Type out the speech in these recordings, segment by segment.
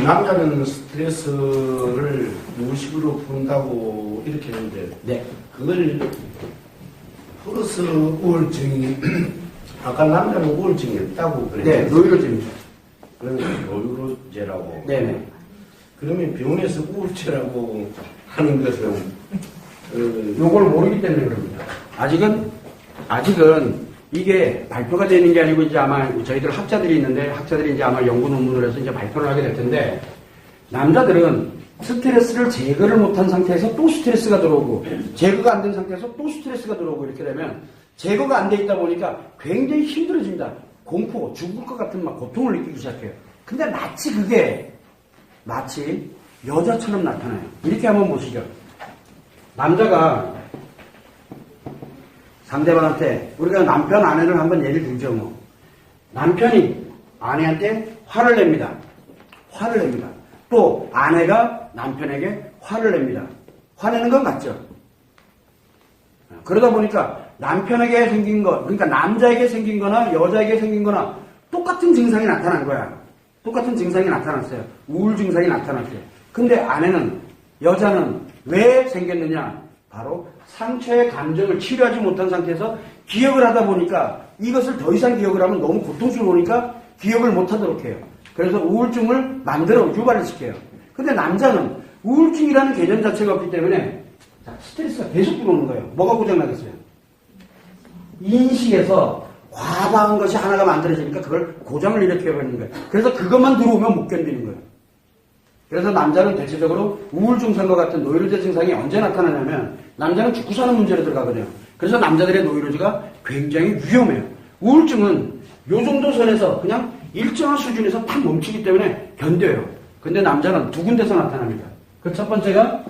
남자는 스트레스를 무의식으로 푼다고 이렇게 했는데, 네. 그걸 플러스 우울증이, 아까 남자는 우울증이 없다고 그랬죠. 네, 노이로제입니다. 그러면 노이로제라고. 네네. 그러면 병원에서 우울증이라고 하는 것은, 요걸 모르기 때문에 그럽니다. 아직은 이게 발표가 되는 게 아니고 이제 아마 저희들 학자들이 있는데 학자들이 이제 아마 연구 논문을 해서 이제 발표를 하게 될 텐데 남자들은 스트레스를 제거를 못한 상태에서 또 스트레스가 들어오고 제거가 안 된 상태에서 또 스트레스가 들어오고 이렇게 되면 제거가 안 돼 있다 보니까 굉장히 힘들어집니다. 공포, 죽을 것 같은 막 고통을 느끼기 시작해요. 근데 마치 여자처럼 나타나요. 이렇게 한번 보시죠. 남자가 상대방한테 우리가 남편 아내를 한번 예를 들죠. 뭐. 남편이 아내한테 화를 냅니다. 또 아내가 남편에게 화를 냅니다. 화내는 건 맞죠? 그러다 보니까 남편에게 생긴 것, 그러니까 남자에게 생긴 거나 여자에게 생긴 거나 똑같은 증상이 나타난 거야. 똑같은 증상이 나타났어요. 우울 증상이 나타났어요. 근데 여자는 왜 생겼느냐? 바로 상처의 감정을 치료하지 못한 상태에서 기억을 하다 보니까 이것을 더 이상 기억을 하면 너무 고통스러우니까 기억을 못하도록 해요. 그래서 우울증을 유발을 시켜요. 근데 남자는 우울증이라는 개념 자체가 없기 때문에 스트레스가 계속 들어오는 거예요. 뭐가 고장나겠어요? 인식에서 과다한 것이 하나가 만들어지니까 그걸 고장을 일으켜버리는 거예요. 그래서 그것만 들어오면 못 견디는 거예요. 그래서 남자는 대체적으로 우울 증상과 같은 노이로제 증상이 언제 나타나냐면 남자는 죽고 사는 문제로 들어가거든요. 그래서 남자들의 노이로제가 굉장히 위험해요. 우울증은 요 정도 선에서 그냥 일정한 수준에서 딱 멈추기 때문에 견뎌요. 근데 남자는 두 군데서 나타납니다. 그 첫 번째가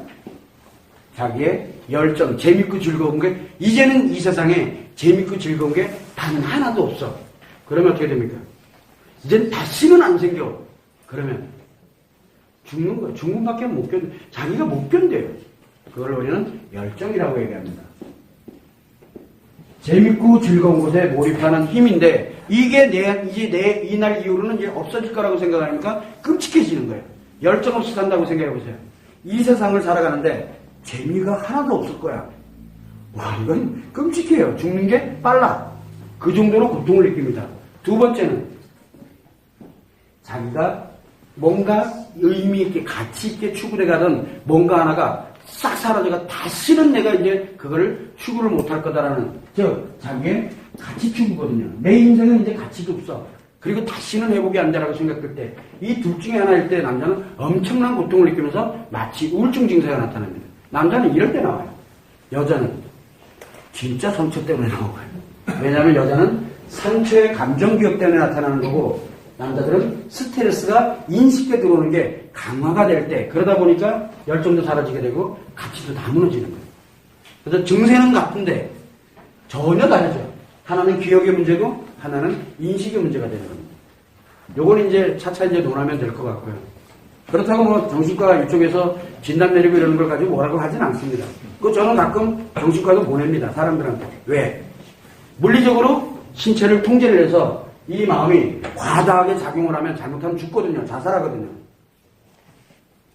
자기의 열정, 재밌고 즐거운 게 이제는 이 세상에 재밌고 즐거운 게 단 하나도 없어. 그러면 어떻게 됩니까? 이제는 다시는 안 생겨. 그러면 죽는 거예요. 죽음밖에 못 견뎌. 자기가 못 견뎌요. 그걸 우리는 열정이라고 얘기합니다. 재밌고 즐거운 곳에 몰입하는 힘인데 이게 이날 이후로는 이제 없어질 거라고 생각하니까 끔찍해지는 거예요. 열정 없이 산다고 생각해 보세요. 이 세상을 살아가는데 재미가 하나도 없을 거야. 와, 이건 끔찍해요. 죽는 게 빨라. 그 정도로 고통을 느낍니다. 두 번째는 자기가 뭔가 의미 있게 가치 있게 추구돼 가던 뭔가 하나가 싹 사라져가 다시는 내가 이제 그거를 추구를 못할 거다라는 자기의 가치 추구거든요. 내 인생은 이제 가치도 없어. 그리고 다시는 회복이 안 되라고 생각할 때 이 둘 중에 하나일 때 남자는 엄청난 고통을 느끼면서 마치 우울증 증세가 나타납니다. 남자는 이럴 때 나와요. 여자는 진짜 상처 때문에 나와요. 왜냐하면 여자는 상처의 감정 기억 때문에 나타나는 거고 남자들은 스트레스가 인식에 들어오는 게 강화가 될 때 그러다 보니까 열정도 사라지게 되고 가치도 다 무너지는 거예요. 그래서 증세는 같은데 전혀 다르죠. 하나는 기억의 문제고 하나는 인식의 문제가 되는 겁니다. 요건 이제 차차 이제 논하면 될 것 같고요. 그렇다고 뭐 정신과 이쪽에서 진단 내리고 이러는 걸 가지고 뭐라고 하진 않습니다. 그 저는 가끔 정신과도 보냅니다. 사람들한테. 왜? 물리적으로 신체를 통제를 해서 이 마음이 과다하게 작용을 하면 잘못하면 죽거든요. 자살하거든요.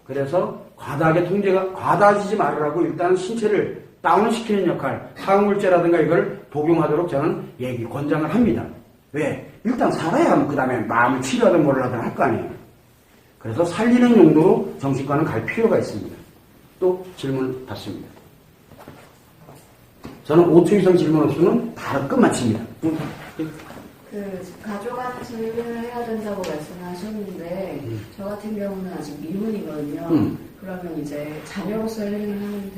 그래서 과다해지지 말으라고 일단 신체를 다운시키는 역할, 항물제라든가 이걸 복용하도록 저는 권장을 합니다. 왜? 일단 살아야 하면 그 다음에 마음을 치료하든 뭐를 하든 할 거 아니에요. 그래서 살리는 용도로 정신과는 갈 필요가 있습니다. 또 질문 받습니다. 저는 5초 이상 질문 없으면 바로 끝마칩니다. 가족한테 설명을 해야 된다고 말씀하셨는데 저 같은 경우는 아직 미혼이거든요. 그러면 이제 자녀로서 힐링을 하면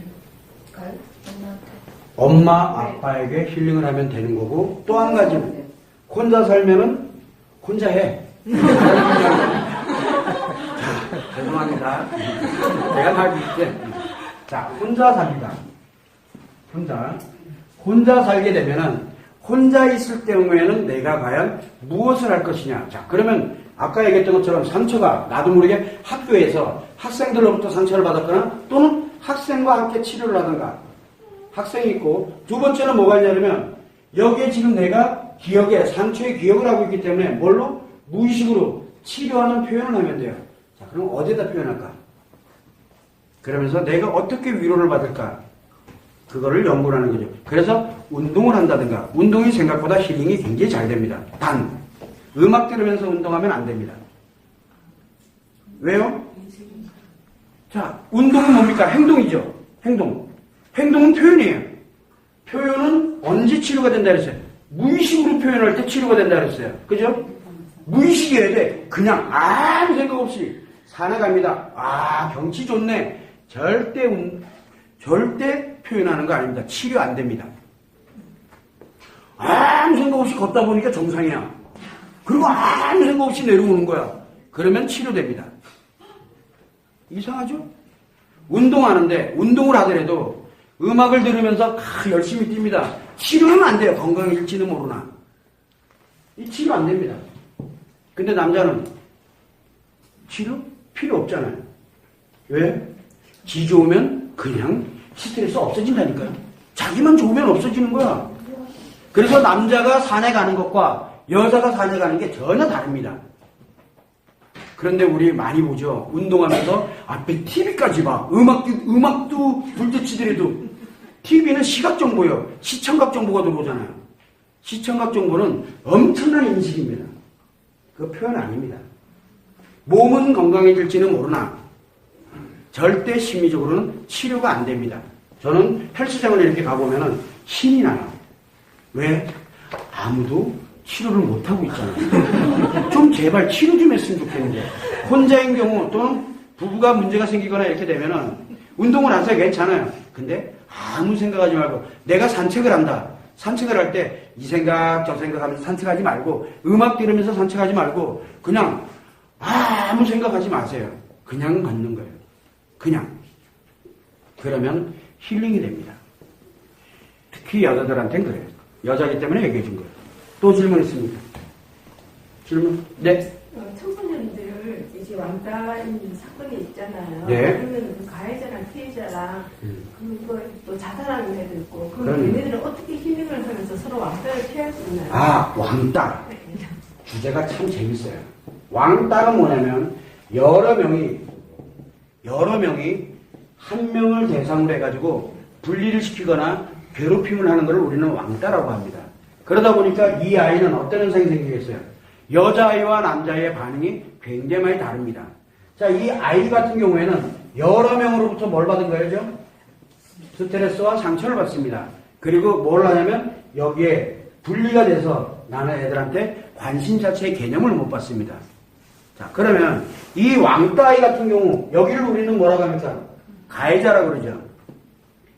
될까요? 엄마, 아빠에게 힐링을 하면 되는 거고 또 한 가지 혼자 살면은 혼자 해. 자, 죄송합니다. 내가 다 믿게. 자, 혼자 삽니다. 혼자 살게 되면은 혼자 있을 경우에는 내가 과연 무엇을 할 것이냐. 자, 그러면 아까 얘기했던 것처럼 상처가 나도 모르게 학교에서 학생들로부터 상처를 받았거나 또는 학생과 함께 치료를 하든가 학생이 있고 두 번째는 뭐가 있냐면 여기에 지금 내가 상처의 기억을 하고 있기 때문에 뭘로? 무의식으로 치료하는 표현을 하면 돼요. 자, 그럼 어디다 표현할까? 그러면서 내가 어떻게 위로를 받을까? 그거를 연구를 하는 거죠. 그래서 운동을 한다든가, 운동이 생각보다 힐링이 굉장히 잘 됩니다. 단, 음악 들으면서 운동하면 안 됩니다. 왜요? 자, 운동은 뭡니까? 행동이죠. 행동. 행동은 표현이에요. 표현은 언제 치료가 된다 그랬어요? 무의식으로 표현할 때 치료가 된다 그랬어요. 그죠? 무의식이어야 돼. 그냥 아무 생각 없이 산에 갑니다. 아, 경치 좋네. 절대 표현하는 거 아닙니다. 치료 안 됩니다. 아무 생각 없이 걷다 보니까 정상이야. 그리고 아무 생각 없이 내려오는 거야. 그러면 치료됩니다. 이상하죠? 운동하는데, 운동을 하더라도 음악을 들으면서 열심히 뜁니다. 치료는 안 돼요. 건강해질지는 모르나. 이 치료 안 됩니다. 근데 남자는 치료 필요 없잖아요. 왜? 지 좋으면 그냥 스트레스 없어진다니까요. 자기만 좋으면 없어지는 거야. 그래서 남자가 산에 가는 것과 여자가 산에 가는 게 전혀 다릅니다. 그런데 우리 많이 보죠. 운동하면서 앞에 TV까지 봐. 음악도 둘째 치더라도 TV는 시각 정보요. 시청각 정보가 들어오잖아요. 시청각 정보는 엄청난 인식입니다. 그거 표현 아닙니다. 몸은 건강해질지는 모르나 절대 심리적으로는 치료가 안 됩니다. 저는 헬스장을 이렇게 가보면 힘이 나요. 왜? 아무도 치료를 못하고 있잖아요. 좀 제발 치료 좀 했으면 좋겠는데. 혼자인 경우 또는 부부가 문제가 생기거나 이렇게 되면은 운동을 하세요. 괜찮아요. 근데 아무 생각하지 말고 내가 산책을 한다. 산책을 할 때 이 생각 저 생각하면서 산책하지 말고 음악 들으면서 산책하지 말고 그냥 아무 생각하지 마세요. 그냥 걷는 거예요. 그냥. 그러면 힐링이 됩니다. 특히 여자들한테는 그래요. 여자이기 때문에 얘기해 준 거예요. 또 질문 있습니까? 질문? 네. 청소년들 이제 왕따인 사건이 있잖아요. 네. 그러면 그 가해자랑 피해자랑 그거 또 자살하는 애도 있고 그럼 그럼요. 얘네들은 어떻게 힐링을 하면서 서로 왕따를 피할 수 있나요? 아, 왕따. 주제가 참 재밌어요. 왕따는 뭐냐면 여러 명이 한 명을 대상으로 해가지고 분리를 시키거나 괴롭힘을 하는 것을 우리는 왕따라고 합니다. 그러다 보니까 이 아이는 어떤 현상이 생기겠어요? 여자아이와 남자아이의 반응이 굉장히 많이 다릅니다. 자, 이 아이 같은 경우에는 여러 명으로부터 뭘 받은 거예요? 스트레스와 상처를 받습니다. 그리고 뭘 하냐면 여기에 분리가 돼서 나는 애들한테 관심 자체의 개념을 못 받습니다. 자, 그러면 이 왕따아이 같은 경우 여기를 우리는 뭐라고 합니까? 가해자라고 그러죠.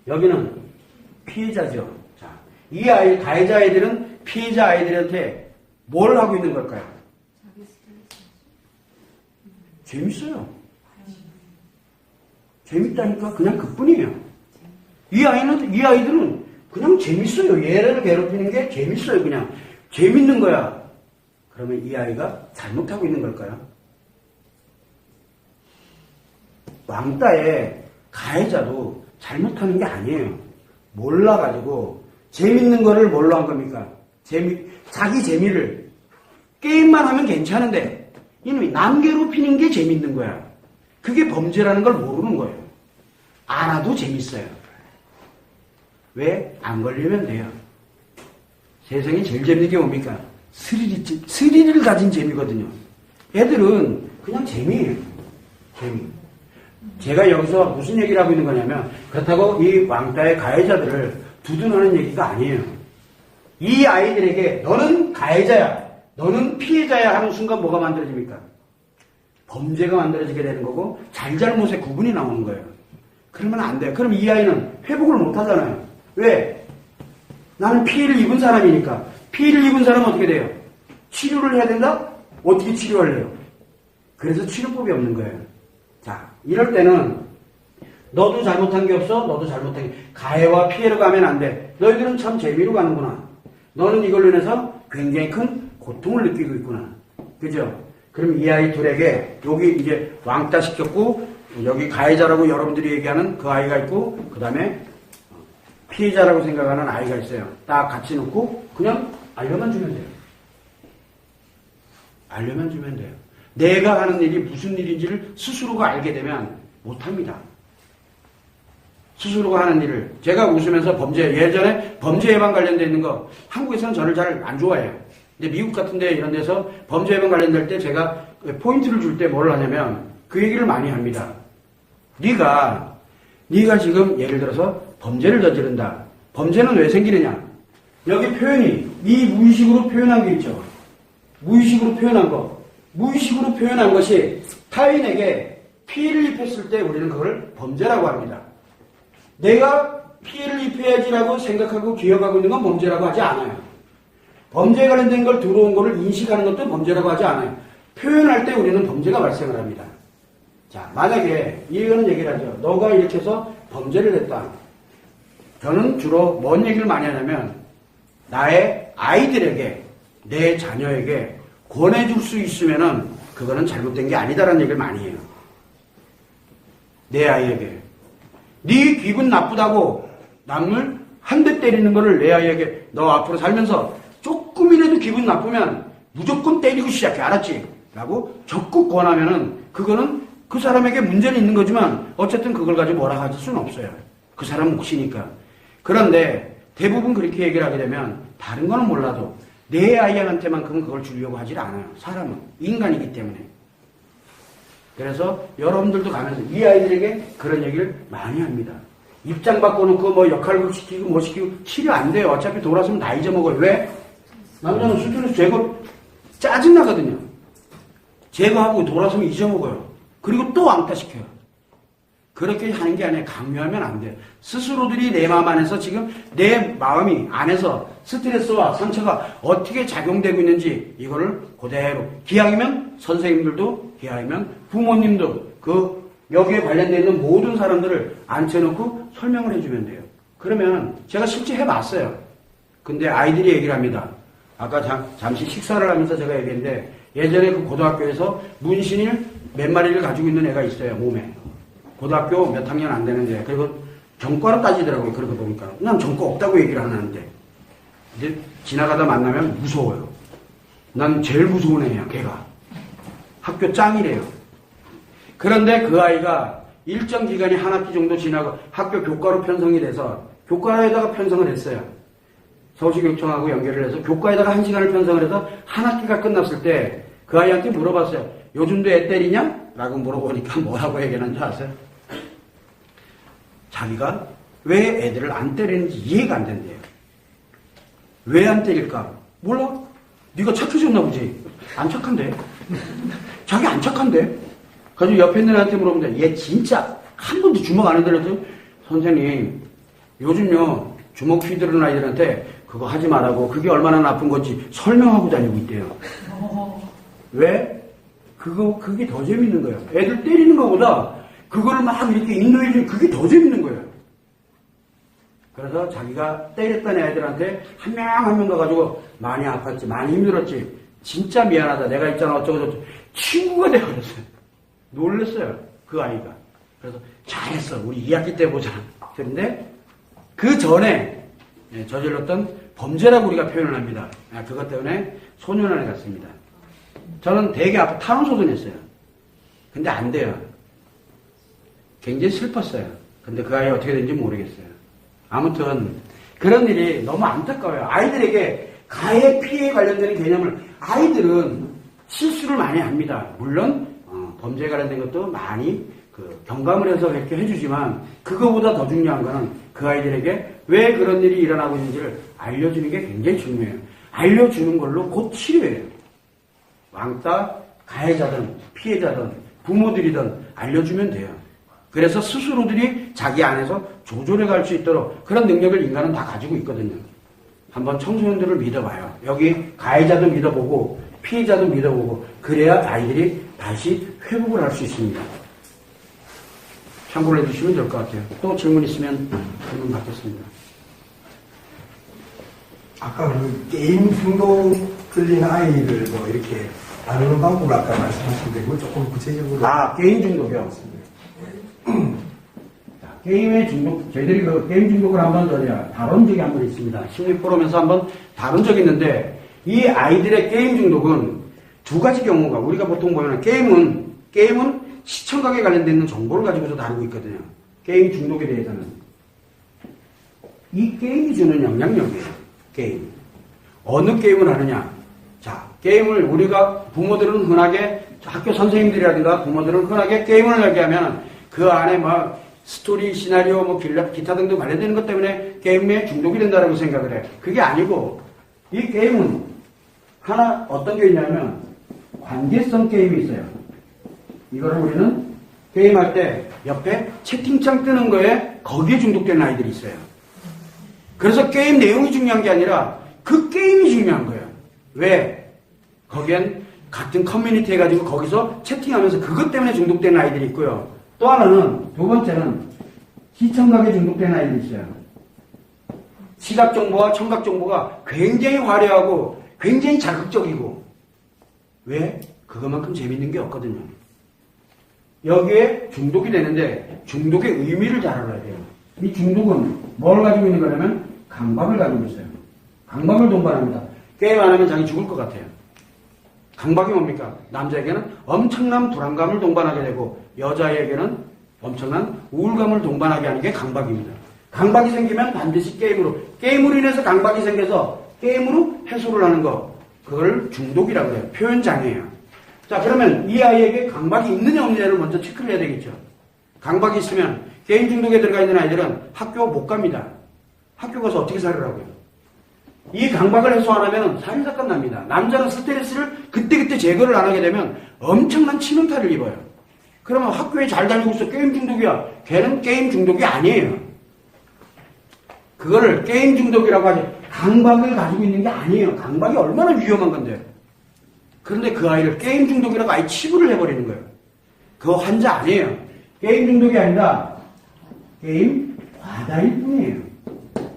여기는 피해자죠. 자, 이 아이, 가해자 아이들은 피해자 아이들한테 뭘 하고 있는 걸까요? 재밌어요. 재밌다니까 그냥 그뿐이에요. 이 아이들은 그냥 재밌어요. 얘를 괴롭히는 게 재밌어요. 그냥 재밌는 거야. 그러면 이 아이가 잘못하고 있는 걸까요? 왕따의 가해자도 잘못하는 게 아니에요. 몰라가지고 재밌는 거를 뭘로 한 겁니까? 자기 재미를 게임만 하면 괜찮은데 이놈이 남 괴롭히는 게 재밌는 거야. 그게 범죄라는 걸 모르는 거예요. 알아도 재밌어요. 왜? 안 걸리면 돼요. 세상에 제일 재밌는 게 뭡니까? 스릴을 가진 재미거든요. 애들은 그냥 재미예요. 재미. 제가 여기서 무슨 얘기를 하고 있는 거냐면 그렇다고 이 왕따의 가해자들을 두둔하는 얘기가 아니에요. 이 아이들에게 너는 가해자야, 너는 피해자야 하는 순간 뭐가 만들어집니까? 범죄가 만들어지게 되는 거고 잘잘못의 구분이 나오는 거예요. 그러면 안 돼요. 그럼 이 아이는 회복을 못 하잖아요. 왜? 나는 피해를 입은 사람이니까. 피해를 입은 사람은 어떻게 돼요? 치료를 해야 된다? 어떻게 치료할래요? 그래서 치료법이 없는 거예요. 자, 이럴 때는 너도 잘못한 게 없어? 너도 잘못한 게 가해와 피해로 가면 안 돼. 너희들은 참 재미로 가는구나. 너는 이걸로 인해서 굉장히 큰 고통을 느끼고 있구나. 그죠? 그럼 이 아이 둘에게 여기 이제 왕따 시켰고 여기 가해자라고 여러분들이 얘기하는 그 아이가 있고 그 다음에 피해자라고 생각하는 아이가 있어요. 딱 같이 놓고 그냥 알려만 주면 돼요. 알려만 주면 돼요. 내가 하는 일이 무슨 일인지를 스스로가 알게 되면 못합니다. 스스로가 하는 일을. 제가 웃으면서 예전에 범죄 예방 관련돼 있는 거, 한국에서는 저를 잘 안 좋아해요. 근데 미국 같은 데 이런 데서 범죄 예방 관련될 때 제가 포인트를 줄 때 뭘 하냐면 그 얘기를 많이 합니다. 네가 지금 예를 들어서 범죄를 저지른다. 범죄는 왜 생기느냐? 여기 표현이 이 무의식으로 표현한 게 있죠. 무의식으로 표현한 거. 무의식으로 표현한 것이 타인에게 피해를 입혔을 때 우리는 그걸 범죄라고 합니다. 내가 피해를 입혀야지라고 생각하고 기억하고 있는 건 범죄라고 하지 않아요. 범죄에 관련된 걸 들어온 거를 인식하는 것도 범죄라고 하지 않아요. 표현할 때 우리는 범죄가 발생을 합니다. 자, 만약에 이거는 얘기를 하죠. 너가 이렇게 해서 범죄를 했다. 저는 주로 뭔 얘기를 많이 하냐면 나의 아이들에게, 내 자녀에게 권해줄 수 있으면은 그거는 잘못된 게 아니다라는 얘기를 많이 해요. 내 아이에게. 네 기분 나쁘다고 남을 한 대 때리는 거를 내 아이에게 너 앞으로 살면서 조금이라도 기분 나쁘면 무조건 때리고 시작해. 알았지? 라고 적극 권하면은 그거는 그 사람에게 문제는 있는 거지만 어쨌든 그걸 가지고 뭐라 할 수는 없어요. 그 사람 몫이니까. 그런데 대부분 그렇게 얘기를 하게 되면 다른 거는 몰라도 내 아이한테만큼은 그걸 주려고 하질 않아요. 사람은. 인간이기 때문에. 그래서 여러분들도 가면서 이 아이들에게 그런 얘기를 많이 합니다. 입장 바꿔놓고 뭐 역할극 시키고 뭐 시키고 치료 안 돼요. 어차피 돌아서면 다 잊어먹어요. 왜? 남자는 스트레스 제거 짜증나거든요. 제거하고 돌아서면 잊어먹어요. 그리고 또 왕따시켜요. 그렇게 하는 게 아니라 강요하면 안 돼요. 스스로들이 내 마음 안에서 지금 내 마음이 안에서 스트레스와 상처가 어떻게 작용되고 있는지 이거를 그대로 기왕이면 선생님들도 기왕이면 부모님도 여기에 관련되어 있는 모든 사람들을 앉혀놓고 설명을 해주면 돼요. 그러면 제가 실제 해봤어요. 근데 아이들이 얘기를 합니다. 아까 잠시 식사를 하면서 제가 얘기했는데 예전에 그 고등학교에서 문신을 몇 마리를 가지고 있는 애가 있어요. 몸에. 고등학교 몇 학년 안 되는데 그리고 전과로 따지더라고요. 그렇게 보니까 난 전과 없다고 얘기를 하는데 이제 지나가다 만나면 무서워요. 난 제일 무서운 애야. 걔가 학교 짱이래요. 그런데 그 아이가 일정 기간이 한 학기 정도 지나고 학교 교과로 편성이 돼서 교과에다가 편성을 했어요. 서울시교육청하고 연결을 해서 교과에다가 1시간을 편성을 해서 한 학기가 끝났을 때 그 아이한테 물어봤어요. 요즘도 애 때리냐? 라고 물어보니까 뭐라고 얘기하는지 아세요? 자기가 왜 애들을 안 때리는지 이해가 안 된대요. 왜 안 때릴까? 몰라? 네가 착해졌나 보지. 안 착한데? 자기 안 착한데? 가지고 옆에 있는 애한테 물어보는데 얘 진짜 한 번도 주먹 안 해드렸어요? 선생님 요즘요 주먹 휘두르는 아이들한테 그거 하지 말라고 그게 얼마나 나쁜 건지 설명하고 다니고 있대요. 왜? 그게 더 재밌는 거예요. 애들 때리는 것보다 그거를 막 이렇게 인도해주는 그게 더 재밌는 거예요. 그래서 자기가 때렸던 애들한테 한 명 한 명 가가지고 많이 아팠지, 많이 힘들었지, 진짜 미안하다, 내가 있잖아, 어쩌고저쩌고, 친구가 되어버렸어요. 놀랬어요, 그 아이가. 그래서 잘했어, 우리 2학기 때 보자. 그런데 그 전에 저질렀던 범죄라고 우리가 표현을 합니다. 그것 때문에 소년원에 갔습니다. 저는 되게 아파 탄원소송했어요. 근데 안 돼요. 굉장히 슬펐어요. 근데 그 아이 어떻게 된지 모르겠어요. 아무튼 그런 일이 너무 안타까워요. 아이들에게 가해 피해에 관련되는 개념을 아이들은 실수를 많이 합니다. 물론 범죄에 관련된 것도 많이 경감을 해서 이렇게 해주지만 그거보다 더 중요한 거는 그 아이들에게 왜 그런 일이 일어나고 있는지를 알려주는 게 굉장히 중요해요. 알려주는 걸로 곧 치료해요. 왕따, 가해자든 피해자든 부모들이든 알려주면 돼요. 그래서 스스로들이 자기 안에서 조절해 갈 수 있도록 그런 능력을 인간은 다 가지고 있거든요. 한번 청소년들을 믿어봐요. 여기 가해자도 믿어보고 피해자도 믿어보고 그래야 아이들이 다시 회복을 할 수 있습니다. 참고를 해주시면 될 것 같아요. 또 질문 있으면 질문 받겠습니다. 아까 그 게임 중독 걸린 아이를 뭐 이렇게 다루는 방법을 아까 말씀하셨는데 그걸 조금 구체적으로. 게임 중독이요. 게임의 중독, 저희들이 그 게임 중독을 한번 다룬 적이 한 번 있습니다. 심리 포럼에서 한번 다룬 적이 있는데 이 아이들의 게임 중독은 두 가지 경우가 우리가 보통 보면 게임은 시청각에 관련된 있는 정보를 가지고서 다루고 있거든요. 게임 중독에 대해서는. 이 게임이 주는 영향력이에요. 게임. 어느 게임을 하느냐. 자, 게임을 우리가 부모들은 흔하게 학교 선생님들이라든가 부모들은 흔하게 게임을 얘기하면 그 안에 막 스토리, 시나리오, 뭐 기타 등등 관련되는 것 때문에 게임에 중독이 된다고 생각을 해. 그게 아니고 이 게임은 하나 어떤 게 있냐면 관계성 게임이 있어요. 이거를 우리는 게임할 때 옆에 채팅창 뜨는 거에 거기에 중독되는 아이들이 있어요. 그래서 게임 내용이 중요한 게 아니라 그 게임이 중요한 거예요. 왜? 거기엔 같은 커뮤니티 해가지고 거기서 채팅하면서 그것 때문에 중독되는 아이들이 있고요. 또 하나는, 두 번째는 시청각에 중독되는 아이들이 있어요. 시각 정보와 청각 정보가 굉장히 화려하고 굉장히 자극적이고 왜? 그것만큼 재밌는 게 없거든요. 여기에 중독이 되는데 중독의 의미를 잘 알아야 돼요. 이 중독은 뭘 가지고 있는 거냐면 강박을 가지고 있어요. 강박을 동반합니다. 게임 안 하면 자기 죽을 것 같아요. 강박이 뭡니까? 남자에게는 엄청난 불안감을 동반하게 되고 여자에게는 엄청난 우울감을 동반하게 하는 게 강박입니다. 강박이 생기면 반드시 게임으로 인해서 강박이 생겨서 게임으로 해소를 하는 거, 그걸 중독이라고 해요. 표현장애예요. 자, 그러면 이 아이에게 강박이 있느냐 없느냐를 먼저 체크를 해야 되겠죠. 강박이 있으면 게임 중독에 들어가 있는 아이들은 학교 못 갑니다. 학교 가서 어떻게 살으라고요? 이 강박을 해소 안 하면 살인사건 납니다. 남자는 스트레스를 그때그때 제거를 안 하게 되면 엄청난 치명타를 입어요. 그러면 학교에 잘 다니고 있어. 게임 중독이야. 걔는 게임 중독이 아니에요. 그거를 게임 중독이라고 하지 강박을 가지고 있는 게 아니에요. 강박이 얼마나 위험한 건데. 그런데 그 아이를 게임 중독이라고 아예 치부를 해버리는 거예요. 그거 환자 아니에요. 게임 중독이 아니라 게임 과다일 뿐이에요.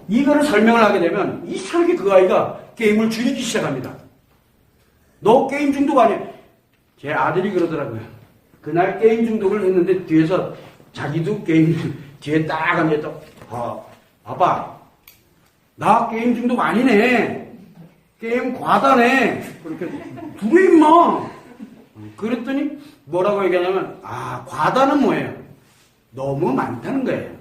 이거를 설명을 하게 되면 이상하게 그 아이가 게임을 줄이기 시작합니다. 너 게임 중독 아니야? 제 아들이 그러더라고요. 그날 게임 중독을 했는데 뒤에서 자기도 게임 뒤에 딱 앉아서 아빠 나 게임 중독 아니네. 게임 과다네. 그렇게 두래 임마. 그랬더니 뭐라고 얘기하냐면 과다는 뭐예요? 너무 많다는 거예요.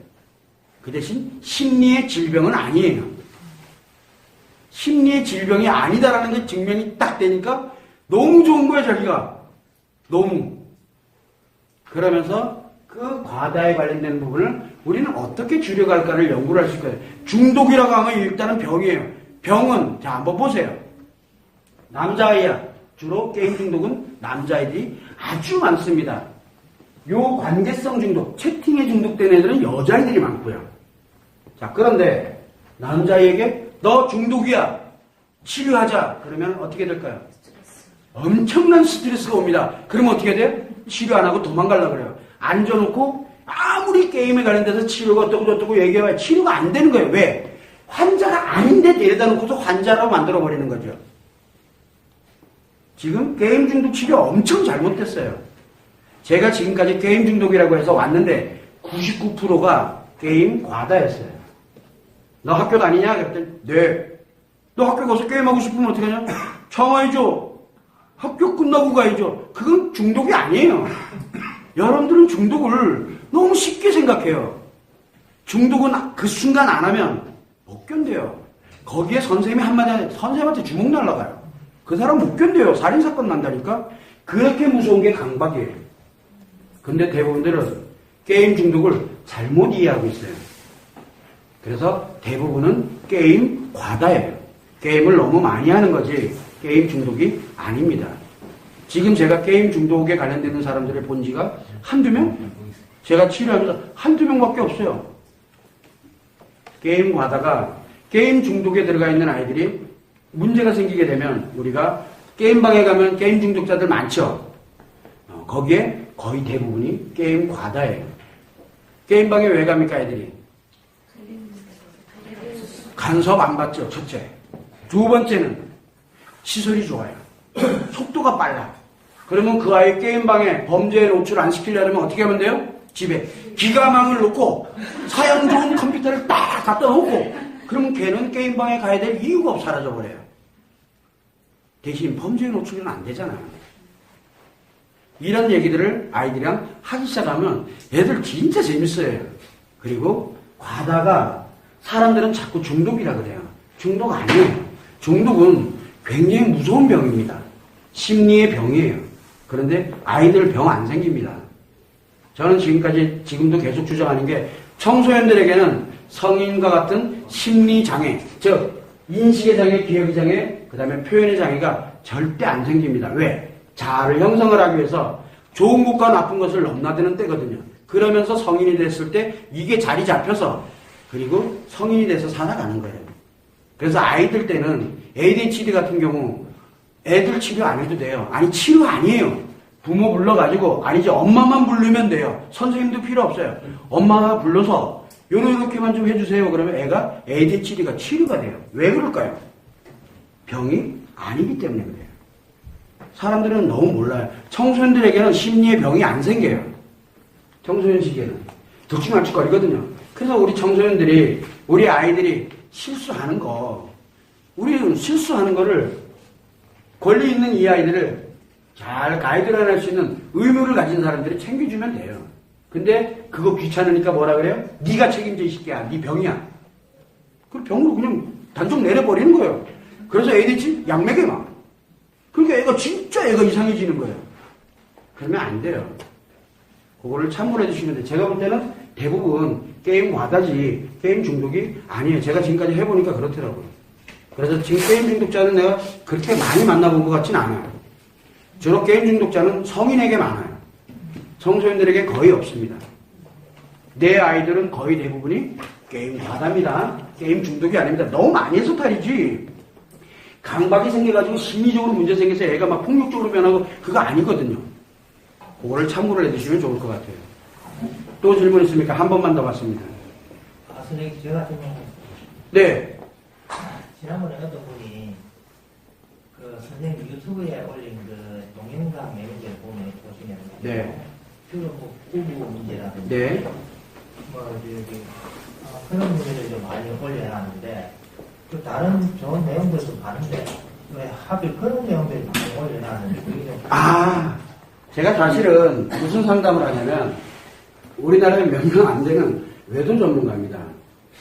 그 대신 심리의 질병은 아니에요. 심리의 질병이 아니다라는 게 증명이 딱 되니까 너무 좋은 거예요, 자기가. 너무. 그러면서 그 과다에 관련된 부분을 우리는 어떻게 줄여갈까를 연구를 할 수 있거든요. 중독이라고 하면 일단은 병이에요. 병은, 자, 한번 보세요. 남자아이야. 주로 게임 중독은 남자아이들이 아주 많습니다. 요 관계성 중독, 채팅에 중독된 애들은 여자아이들이 많고요. 자, 그런데 남자에게 너 중독이야. 치료하자. 그러면 어떻게 될까요? 엄청난 스트레스가 옵니다. 그러면 어떻게 돼요? 치료 안 하고 도망가려고 그래요. 앉아놓고 아무리 게임에 관련돼서 치료가 어떠고 얘기해봐야 치료가 안 되는 거예요. 왜? 환자가 아닌데 데려다 놓고서 환자로 만들어버리는 거죠. 지금 게임 중독 치료 엄청 잘못됐어요. 제가 지금까지 게임 중독이라고 해서 왔는데 99%가 게임 과다였어요. 너 학교 다니냐? 그랬더니 네. 너 학교 가서 게임하고 싶으면 어떻게 하냐? 청화해줘. 학교 끝나고 가야죠. 그건 중독이 아니에요. 여러분들은 중독을 너무 쉽게 생각해요. 중독은 그 순간 안 하면 못 견뎌요. 거기에 선생님이 한마디 하면 선생님한테 주먹 날라가요. 그 사람 못 견뎌요. 살인사건 난다니까. 그렇게 무서운 게 강박이에요. 근데 대부분들은 게임 중독을 잘못 이해하고 있어요. 그래서 대부분은 게임 과다예요. 게임을 너무 많이 하는 거지 게임 중독이 아닙니다. 지금 제가 게임 중독에 관련되는 사람들을 본 지가 한두 명? 제가 치료하면서 한두 명밖에 없어요. 게임 과다가 게임 중독에 들어가 있는 아이들이 문제가 생기게 되면 우리가 게임방에 가면 게임 중독자들 많죠. 거기에 거의 대부분이 게임 과다예요. 게임방에 왜 갑니까 애들이? 간섭 안 받죠. 첫째. 두 번째는 시설이 좋아요. 속도가 빨라. 그러면 그 아이 게임방에 범죄에 노출 안 시키려면 어떻게 하면 돼요? 집에 기가망을 놓고 사양 좋은 컴퓨터를 딱 갖다 놓고 그러면 걔는 게임방에 가야 될 이유가 사라져버려요. 대신 범죄에 노출은 안 되잖아요. 이런 얘기들을 아이들이랑 하기 시작하면 애들 진짜 재밌어요. 그리고 과다가 사람들은 자꾸 중독이라 그래요. 중독 아니에요. 중독은 굉장히 무서운 병입니다. 심리의 병이에요. 그런데 아이들 병 안 생깁니다. 저는 지금도 계속 주장하는 게 청소년들에게는 성인과 같은 심리장애, 즉 인식의 장애, 기억의 장애, 그 다음에 표현의 장애가 절대 안 생깁니다. 왜? 자아를 형성을 하기 위해서 좋은 것과 나쁜 것을 넘나드는 때거든요. 그러면서 성인이 됐을 때 이게 자리 잡혀서 그리고 성인이 돼서 살아가는 거예요. 그래서 아이들 때는 ADHD 같은 경우 애들 치료 안 해도 돼요. 아니 치료 아니에요. 부모 불러가지고 아니지 엄마만 부르면 돼요. 선생님도 필요 없어요. 엄마가 불러서 요렇게만 좀 해주세요. 그러면 애가 ADHD가 치료가 돼요. 왜 그럴까요? 병이 아니기 때문에 그래요. 사람들은 너무 몰라요. 청소년들에게는 심리의 병이 안 생겨요. 청소년 시기에는 득충할축거리거든요. 그래서 우리 청소년들이 우리 아이들이 실수하는 거 우리는 실수하는 거를 권리 있는 이 아이들을 잘 가이드라인 할 수 있는 의무를 가진 사람들이 챙겨주면 돼요. 근데 그거 귀찮으니까 뭐라 그래요? 네가 책임져 이 새끼야. 네 병이야. 그 병으로 그냥 단정 내려버리는 거예요. 그래서 ADHD 약맥에 막. 그러니까 애가 이상해지는 거예요. 그러면 안 돼요. 그거를 참고를 해주시면 돼요. 제가 볼 때는 대부분 게임 과다지 게임 중독이 아니에요. 제가 지금까지 해보니까 그렇더라고요. 그래서 지금 게임 중독자는 내가 그렇게 많이 만나본 것 같진 않아요. 주로 게임 중독자는 성인에게 많아요. 청소년들에게 거의 없습니다. 내 아이들은 거의 대부분이 게임 과다입니다. 게임 중독이 아닙니다. 너무 많이 해서 탈이지. 강박이 생겨가지고 심리적으로 문제 생겨서 애가 막 폭력적으로 변하고 그거 아니거든요. 그거를 참고를 해주시면 좋을 것 같아요. 또 질문 있습니까? 한 번만 더 받습니다. 선생님, 제가 좀 네. 지난번에 어떤 분이 그 선생님 유튜브에 올린 그 동영상 내용들 보시면 네. 주로 뭐 부부 문제라든지 네. 뭐 여기 그런 문제를 좀 많이 올려놨는데 또 다른 좋은 내용들도 많은데 왜 하필 그런 내용들을 많이 올려놨는지 그게 좀 제가 사실은 무슨 상담을 하냐면 우리나라에 몇 명 안 되는 외도 전문가입니다.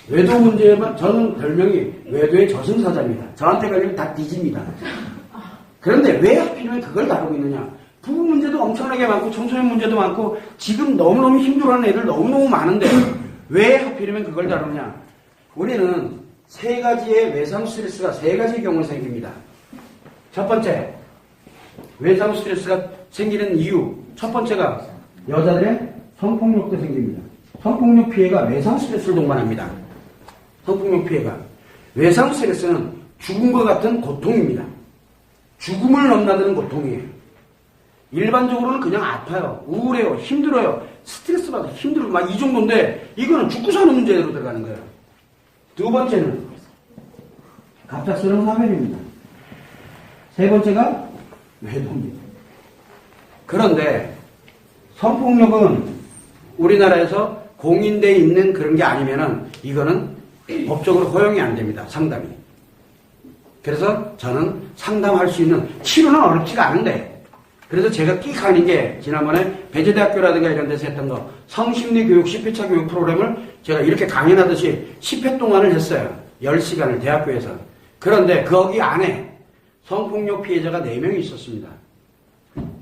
외도 문제만 저는 별명이 외도의 저승사자입니다. 저한테 걸리면 다 뒤집니다. 그런데 왜 하필이면 그걸 다루고 있느냐? 부부 문제도 엄청나게 많고 청소년 문제도 많고 지금 너무너무 힘들어하는 애들 너무너무 많은데 왜 하필이면 그걸 다루느냐? 우리는 세 가지의 외상 스트레스가 세 가지의 경우에 생깁니다. 첫 번째, 외상 스트레스가 생기는 이유. 첫 번째가 여자들의 성폭력 때 생깁니다. 성폭력 피해가 외상 스트레스를 동반합니다. 성폭력 피해가. 외상 스트레스는 죽음과 같은 고통입니다. 죽음을 넘나드는 고통이에요. 일반적으로는 그냥 아파요. 우울해요. 힘들어요. 스트레스 받아 힘들고 막 이 정도인데 이거는 죽고 사는 문제로 들어가는 거예요. 두 번째는 갑작스러운 사별입니다. 세 번째가 외도입니다. 그런데 성폭력은 우리나라에서 공인되어 있는 그런 게 아니면은 이거는 법적으로 허용이 안 됩니다. 상담이. 그래서 저는 상담할 수 있는 치료는 어렵지가 않은데 그래서 제가 끽 하는 게 지난번에 배재대학교라든가 이런 데서 했던 거 성심리교육 10회차 교육 프로그램을 제가 이렇게 강연하듯이 10회 동안을 했어요. 10시간을 대학교에서. 그런데 거기 안에 성폭력 피해자가 4명이 있었습니다.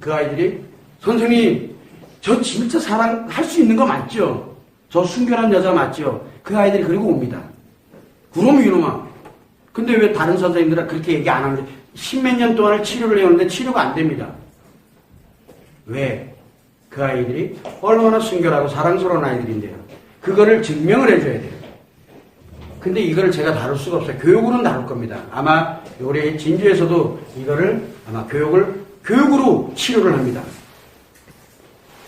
그 아이들이 선생님 저 진짜 사랑할 수 있는 거 맞죠? 저 순결한 여자 맞죠? 그 아이들이 그리고 옵니다. 그럼 이놈아. 근데 왜 다른 선생님들은 그렇게 얘기 안 하는지 10몇 년 동안을 치료를 해오는데 치료가 안 됩니다. 왜? 그 아이들이 얼마나 순결하고 사랑스러운 아이들인데요. 그거를 증명을 해줘야 돼요. 근데 이거를 제가 다룰 수가 없어요. 교육으로는 다룰 겁니다. 아마 우리 진주에서도 이거를 아마 교육으로 치료를 합니다.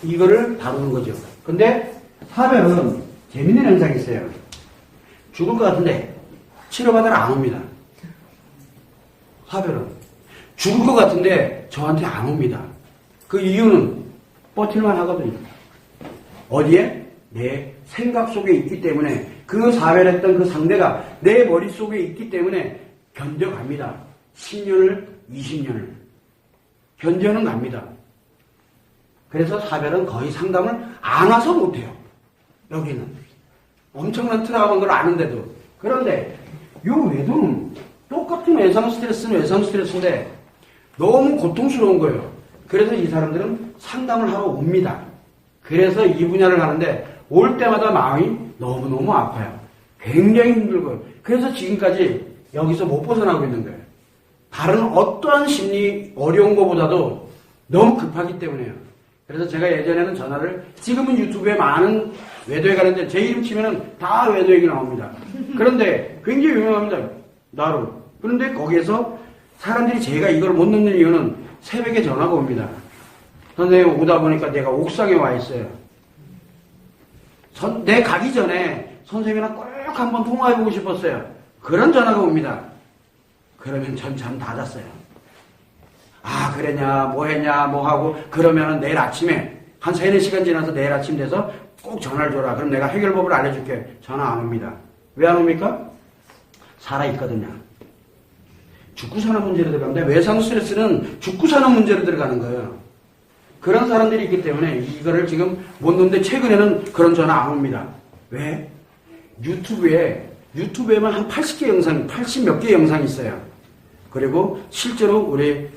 이거를 다루는 거죠. 근데 사별은 재밌는 현상이 있어요. 죽을 것 같은데 치료받으러 안 옵니다. 사별은 죽을 것 같은데 저한테 안 옵니다. 그 이유는 버틸만 하거든요. 어디에? 내 생각 속에 있기 때문에 그 사별했던 그 상대가 내 머릿속에 있기 때문에 견뎌갑니다. 10년을 20년을 견뎌는 갑니다. 그래서 사별은 거의 상담을 안 와서 못해요. 여기는. 엄청난 트라우마인 걸 아는데도. 그런데 요 외도는 똑같은 외상 스트레스는 외상 스트레스인데 너무 고통스러운 거예요. 그래서 이 사람들은 상담을 하러 옵니다. 그래서 이 분야를 가는데 올 때마다 마음이 너무너무 아파요. 굉장히 힘들고요. 그래서 지금까지 여기서 못 벗어나고 있는 거예요. 다른 어떠한 심리 어려운 것보다도 너무 급하기 때문에요. 그래서 제가 예전에는 전화를, 지금은 유튜브에 많은 외도에 가는데 제 이름 치면은 다 외도 얘기 나옵니다. 그런데 굉장히 유명합니다. 나로. 그런데 거기에서 사람들이 제가 이걸 못 넣는 이유는 새벽에 전화가 옵니다. 선생님 오다 보니까 내가 옥상에 와 있어요. 내 가기 전에 선생님이랑 꼭 한번 통화해보고 싶었어요. 그런 전화가 옵니다. 그러면 전 잠 다 잤어요. 아 그랬냐 뭐 했냐 뭐 하고 그러면은 내일 아침에 한 3-4시간 지나서 내일 아침 돼서 꼭 전화를 줘라. 그럼 내가 해결법을 알려줄게. 전화 안 옵니다. 왜 안 옵니까? 살아있거든요. 죽고 사는 문제로 들어가는데 외상 스트레스는 죽고 사는 문제로 들어가는 거예요. 그런 사람들이 있기 때문에 이거를 지금 못 놓는데 최근에는 그런 전화 안 옵니다. 왜? 유튜브에만 한 80개 영상, 80몇 개 영상이 있어요. 그리고 실제로 우리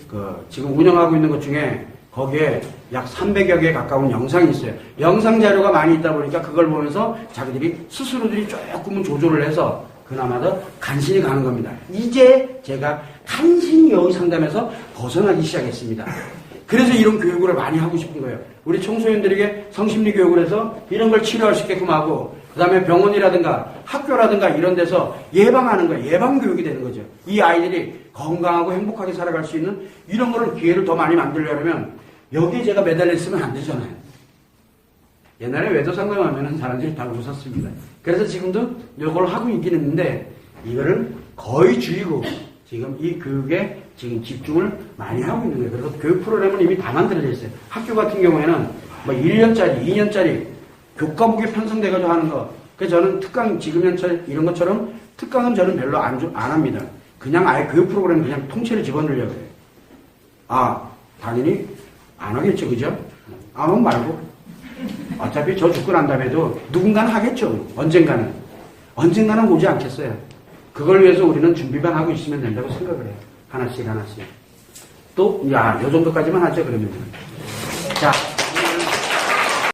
지금 운영하고 있는 것 중에 거기에 약 300여 개에 가까운 영상이 있어요. 영상 자료가 많이 있다 보니까 그걸 보면서 자기들이 스스로들이 조금은 조절을 해서 그나마 더 간신히 가는 겁니다. 이제 제가 간신히 여기 상담에서 벗어나기 시작했습니다. 그래서 이런 교육을 많이 하고 싶은 거예요. 우리 청소년들에게 성심리 교육을 해서 이런 걸 치료할 수 있게끔 하고 그 다음에 병원이라든가 학교라든가 이런 데서 예방하는 거예요. 예방교육이 되는 거죠. 이 아이들이 건강하고 행복하게 살아갈 수 있는 이런 거를 기회를 더 많이 만들려면 여기에 제가 매달려 있으면 안 되잖아요. 옛날에 외도 상담하면 사람들이 다 웃었습니다. 그래서 지금도 이걸 하고 있긴 했는데 이거를 거의 줄이고 지금 이 교육에 지금 집중을 많이 하고 있는 거예요. 그래서 교육 프로그램은 이미 다 만들어져 있어요. 학교 같은 경우에는 뭐 1년짜리, 2년짜리 교과목에 편성돼가지고 하는 거. 그래서 저는 특강, 지금 현철 이런 것처럼 특강은 저는 별로 안 합니다. 그냥 아예 교육 프로그램 그냥 통째로 집어넣으려고 해요. 아, 당연히 안 하겠죠. 그죠? 안 하면 말고. 어차피 저 죽고 난 다음에도 누군가는 하겠죠. 언젠가는. 언젠가는 오지 않겠어요. 그걸 위해서 우리는 준비만 하고 있으면 된다고 생각을 해요. 하나씩. 또, 요 정도까지만 하죠, 그러면. 자.